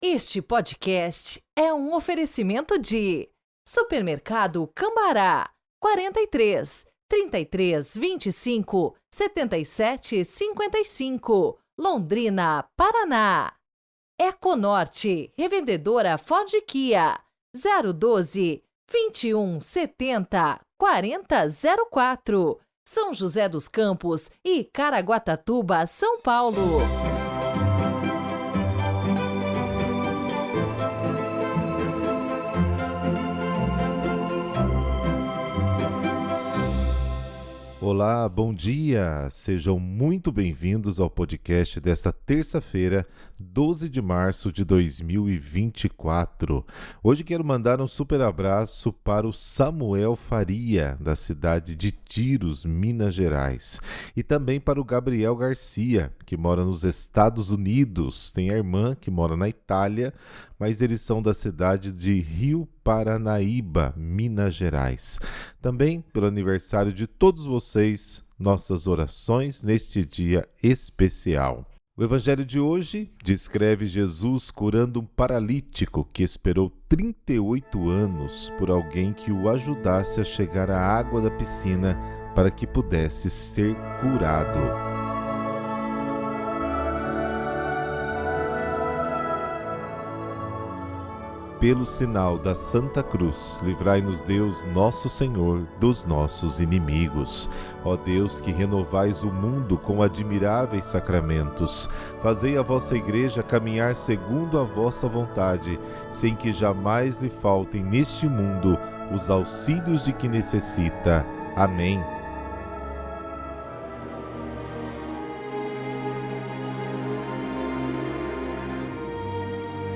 Este podcast é um oferecimento de Supermercado Cambará 43 33 25 77 55, Londrina, Paraná. Econorte, revendedora Ford Kia 012 21 70 4004, São José dos Campos e Caraguatatuba, São Paulo. Olá, bom dia! Sejam muito bem-vindos ao podcast desta terça-feira, 12 de março de 2024. Hoje quero mandar um super abraço para o Samuel Faria, da cidade de Tiros, Minas Gerais. E também para o Gabriel Garcia, que mora nos Estados Unidos. Tem a irmã que mora na Itália, mas eles são da cidade de Rio Paranaíba, Minas Gerais. Também pelo aniversário de todos vocês, nossas orações neste dia especial. O evangelho de hoje descreve Jesus curando um paralítico que esperou 38 anos por alguém que o ajudasse a chegar à água da piscina para que pudesse ser curado. Pelo sinal da Santa Cruz, livrai-nos Deus, nosso Senhor, dos nossos inimigos. Ó Deus, que renovais o mundo com admiráveis sacramentos, fazei a vossa Igreja caminhar segundo a vossa vontade, sem que jamais lhe faltem neste mundo os auxílios de que necessita. Amém.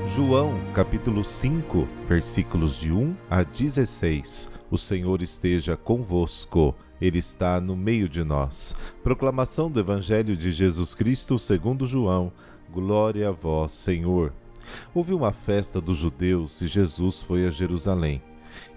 João, capítulo 5, versículos de 1 a 16. O Senhor esteja convosco, Ele está no meio de nós. Proclamação do Evangelho de Jesus Cristo segundo João. Glória a vós, Senhor. Houve uma festa dos judeus e Jesus foi a Jerusalém.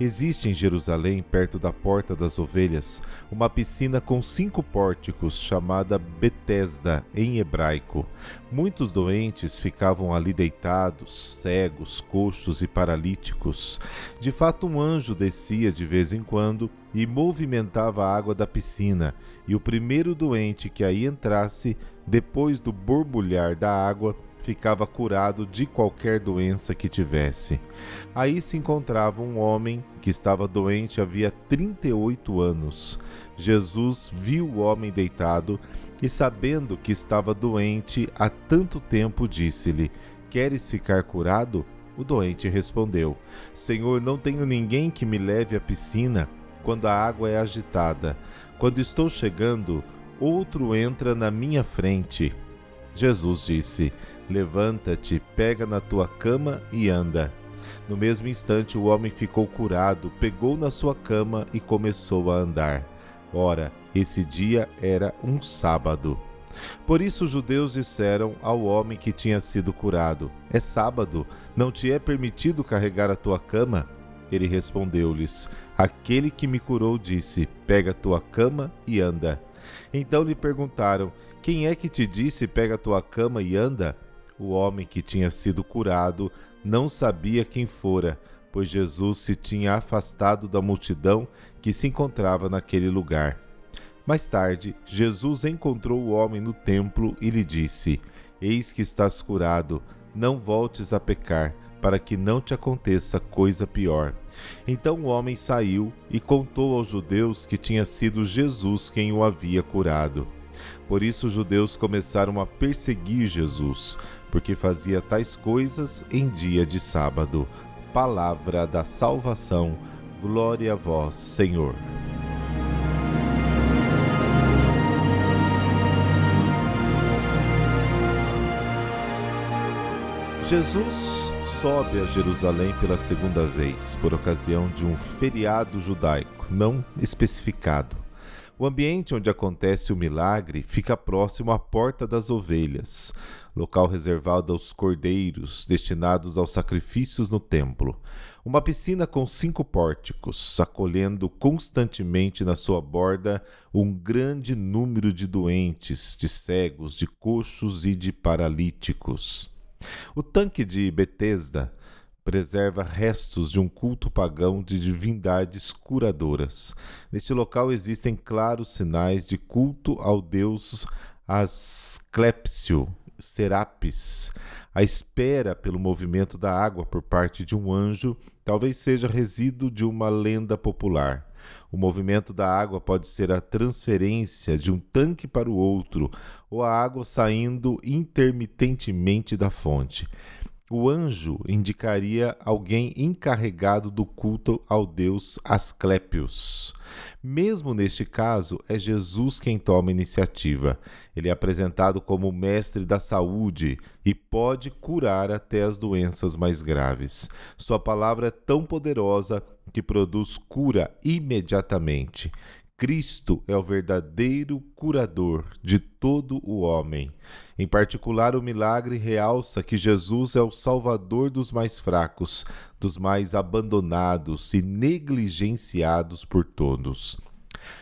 Existe em Jerusalém, perto da Porta das Ovelhas, uma piscina com 5 pórticos, chamada Betesda, em hebraico. Muitos doentes ficavam ali deitados, cegos, coxos e paralíticos. De fato, um anjo descia de vez em quando e movimentava a água da piscina, e o primeiro doente que aí entrasse, depois do borbulhar da água, ficava curado de qualquer doença que tivesse. Aí se encontrava um homem que estava doente havia 38 anos. Jesus viu o homem deitado e, sabendo que estava doente há tanto tempo, disse-lhe: "Queres ficar curado?" O doente respondeu: "Senhor, não tenho ninguém que me leve à piscina quando a água é agitada. Quando estou chegando, outro entra na minha frente." Jesus disse: "Levanta-te, pega na tua cama e anda." No mesmo instante o homem ficou curado, pegou na sua cama e começou a andar. Ora, esse dia era um sábado. Por isso os judeus disseram ao homem que tinha sido curado: "É sábado, não te é permitido carregar a tua cama?" Ele respondeu-lhes: "Aquele que me curou disse: pega a tua cama e anda." Então lhe perguntaram: "Quem é que te disse: pega a tua cama e anda?" O homem que tinha sido curado não sabia quem fora, pois Jesus se tinha afastado da multidão que se encontrava naquele lugar. Mais tarde, Jesus encontrou o homem no templo e lhe disse: "Eis que estás curado, não voltes a pecar, para que não te aconteça coisa pior." Então o homem saiu e contou aos judeus que tinha sido Jesus quem o havia curado. Por isso os judeus começaram a perseguir Jesus, porque fazia tais coisas em dia de sábado. Palavra da salvação. Glória a vós, Senhor. Jesus sobe a Jerusalém pela segunda vez, por ocasião de um feriado judaico, não especificado. O ambiente onde acontece o milagre fica próximo à Porta das Ovelhas, local reservado aos cordeiros destinados aos sacrifícios no templo. Uma piscina com 5 pórticos, acolhendo constantemente na sua borda um grande número de doentes, de cegos, de coxos e de paralíticos. O tanque de Betesda preserva restos de um culto pagão de divindades curadoras. Neste local existem claros sinais de culto ao deus Asclépio, Serapis. A espera pelo movimento da água por parte de um anjo talvez seja resíduo de uma lenda popular. O movimento da água pode ser a transferência de um tanque para o outro, ou a água saindo intermitentemente da fonte. O anjo indicaria alguém encarregado do culto ao deus Asclépios. Mesmo neste caso, é Jesus quem toma a iniciativa. Ele é apresentado como o mestre da saúde e pode curar até as doenças mais graves. Sua palavra é tão poderosa que produz cura imediatamente. Cristo é o verdadeiro curador de todo o homem. Em particular, o milagre realça que Jesus é o salvador dos mais fracos, dos mais abandonados e negligenciados por todos.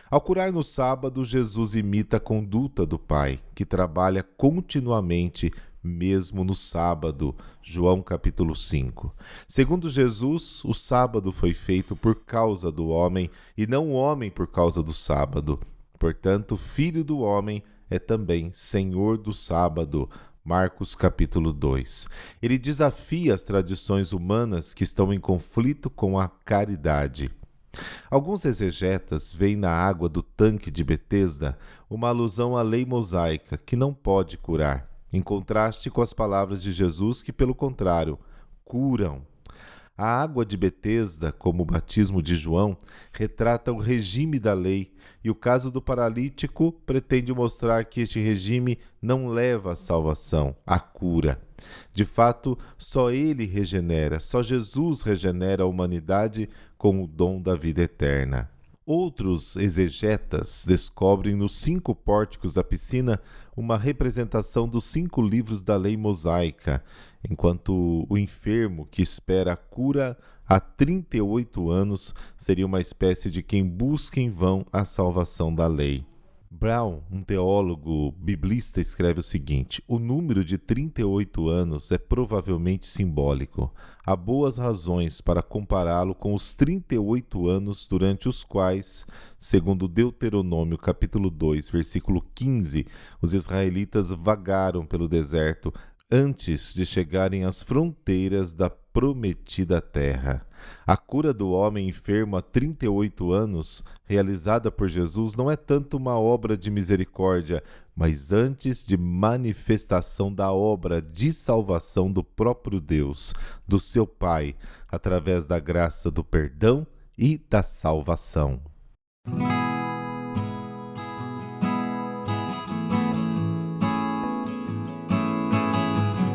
Ao curar no sábado, Jesus imita a conduta do Pai, que trabalha continuamente mesmo no sábado. João capítulo 5. Segundo Jesus, o sábado foi feito por causa do homem e não o homem por causa do sábado. Portanto, o Filho do Homem é também Senhor do sábado. Marcos capítulo 2. Ele desafia as tradições humanas que estão em conflito com a caridade. Alguns exegetas veem na água do tanque de Betesda uma alusão à lei mosaica, que não pode curar, em contraste com as palavras de Jesus que, pelo contrário, curam. A água de Betesda, como o batismo de João, retrata o regime da lei, e o caso do paralítico pretende mostrar que este regime não leva à salvação, à cura. De fato, só ele regenera, só Jesus regenera a humanidade com o dom da vida eterna. Outros exegetas descobrem nos 5 pórticos da piscina uma representação dos 5 livros da lei mosaica, enquanto o enfermo que espera a cura há 38 anos seria uma espécie de quem busca em vão a salvação da lei. Brown, um teólogo biblista, escreve o seguinte: o número de 38 anos é provavelmente simbólico. Há boas razões para compará-lo com os 38 anos durante os quais, segundo Deuteronômio capítulo 2, versículo 15, os israelitas vagaram pelo deserto antes de chegarem às fronteiras da prometida terra. A cura do homem enfermo há 38 anos, realizada por Jesus, não é tanto uma obra de misericórdia, mas antes de manifestação da obra de salvação do próprio Deus, do seu Pai, através da graça do perdão e da salvação.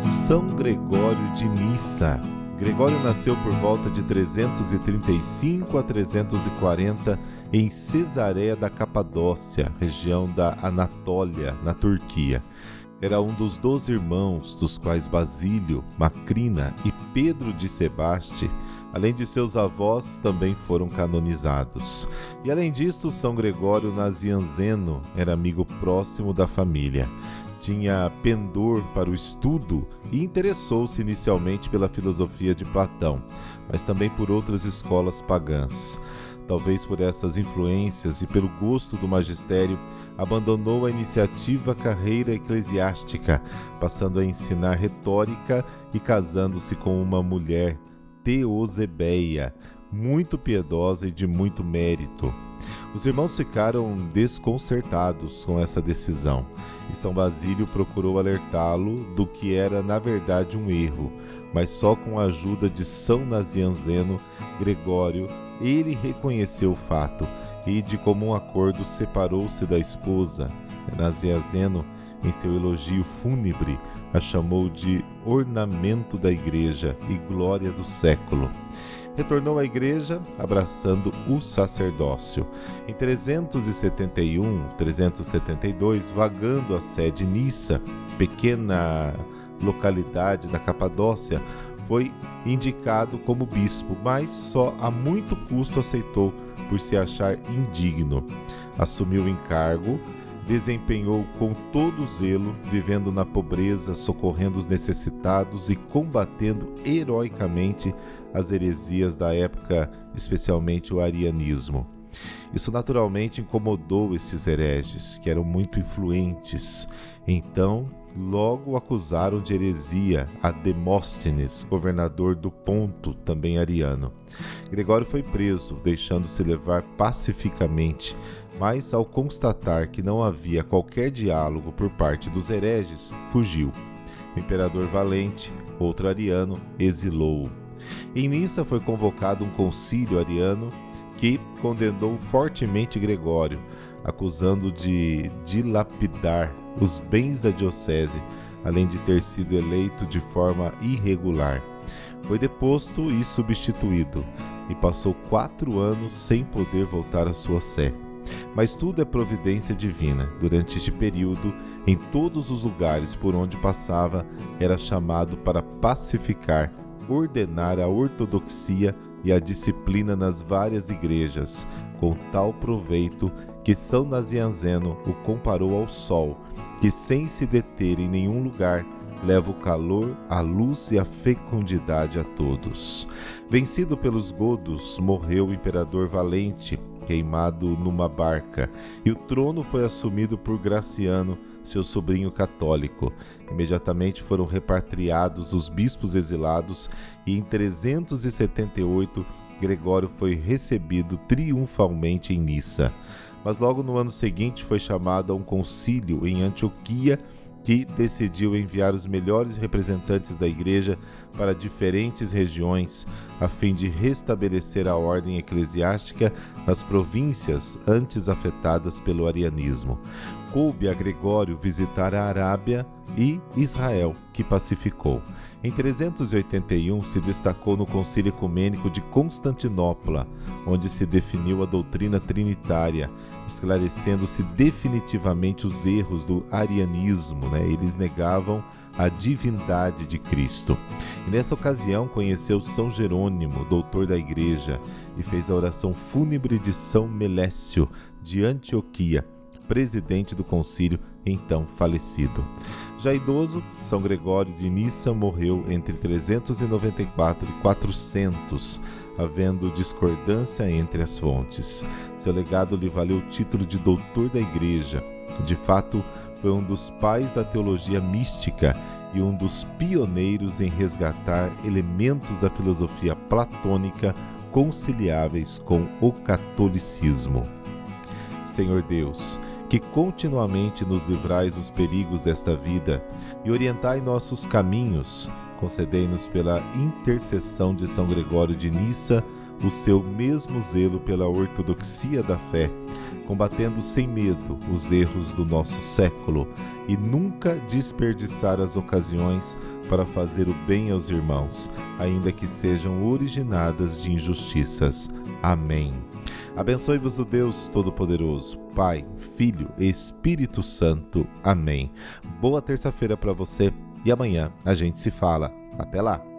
São Gregório de Nissa. Gregório nasceu por volta de 335 a 340 em Cesareia da Capadócia, região da Anatólia, na Turquia. Era um dos 12 irmãos, dos quais Basílio, Macrina e Pedro de Sebaste, além de seus avós, também foram canonizados. E além disso, São Gregório Nazianzeno era amigo próximo da família. Tinha pendor para o estudo e interessou-se inicialmente pela filosofia de Platão, mas também por outras escolas pagãs. Talvez por essas influências e pelo gosto do magistério, abandonou a iniciativa carreira eclesiástica, passando a ensinar retórica e casando-se com uma mulher, Teosebeia, muito piedosa e de muito mérito. Os irmãos ficaram desconcertados com essa decisão, e São Basílio procurou alertá-lo do que era na verdade um erro, mas só com a ajuda de São Nazianzeno, Gregório, ele reconheceu o fato e, de comum acordo, separou-se da esposa. Nazianzeno, em seu elogio fúnebre, a chamou de ornamento da igreja e glória do século. Retornou à igreja, abraçando o sacerdócio. Em 371-372, vagando a sede Nissa, pequena localidade da Capadócia, foi indicado como bispo, mas só a muito custo aceitou por se achar indigno. Assumiu o encargo desempenhou com todo zelo, vivendo na pobreza, socorrendo os necessitados e combatendo heroicamente as heresias da época, especialmente o arianismo. Isso naturalmente incomodou esses hereges, que eram muito influentes. Então, logo o acusaram de heresia a Demóstenes, governador do Ponto, também ariano. Gregório foi preso, deixando-se levar pacificamente, mas ao constatar que não havia qualquer diálogo por parte dos hereges, fugiu. O imperador Valente, outro ariano, exilou-o. Em Nissa foi convocado um concílio ariano que condenou fortemente Gregório, acusando de dilapidar os bens da diocese, além de ter sido eleito de forma irregular. Foi deposto e substituído, e passou 4 anos sem poder voltar à sua sé. Mas tudo é providência divina. Durante este período, em todos os lugares por onde passava, era chamado para pacificar, ordenar a ortodoxia e a disciplina nas várias igrejas, com tal proveito que São Nazianzeno o comparou ao sol, que sem se deter em nenhum lugar, leva o calor, a luz e a fecundidade a todos. Vencido pelos godos, morreu o imperador Valente, queimado numa barca, e o trono foi assumido por Graciano, seu sobrinho católico. Imediatamente foram repatriados os bispos exilados e em 378 Gregório foi recebido triunfalmente em Nissa. Mas logo no ano seguinte foi chamado a um concílio em Antioquia, que decidiu enviar os melhores representantes da igreja para diferentes regiões, a fim de restabelecer a ordem eclesiástica nas províncias antes afetadas pelo arianismo. Coube a Gregório visitar a Arábia e Israel, que pacificou. Em 381 se destacou no Concílio Ecumênico de Constantinopla, onde se definiu a doutrina trinitária, esclarecendo-se definitivamente os erros do arianismo, Eles negavam a divindade de Cristo. E nessa ocasião conheceu São Jerônimo, doutor da igreja, e fez a oração fúnebre de São Melécio, de Antioquia, presidente do concílio, então falecido. Já idoso, São Gregório de Nissa morreu entre 394 e 400, havendo discordância entre as fontes. Seu legado lhe valeu o título de doutor da igreja. De fato, foi um dos pais da teologia mística e um dos pioneiros em resgatar elementos da filosofia platônica conciliáveis com o catolicismo. Senhor Deus, que continuamente nos livrais dos perigos desta vida e orientai nossos caminhos, concedei-nos pela intercessão de São Gregório de Nissa o seu mesmo zelo pela ortodoxia da fé, combatendo sem medo os erros do nosso século e nunca desperdiçar as ocasiões para fazer o bem aos irmãos, ainda que sejam originadas de injustiças. Amém. Abençoe-vos o Deus Todo-Poderoso, Pai, Filho e Espírito Santo. Amém. Boa terça-feira para você e amanhã a gente se fala. Até lá!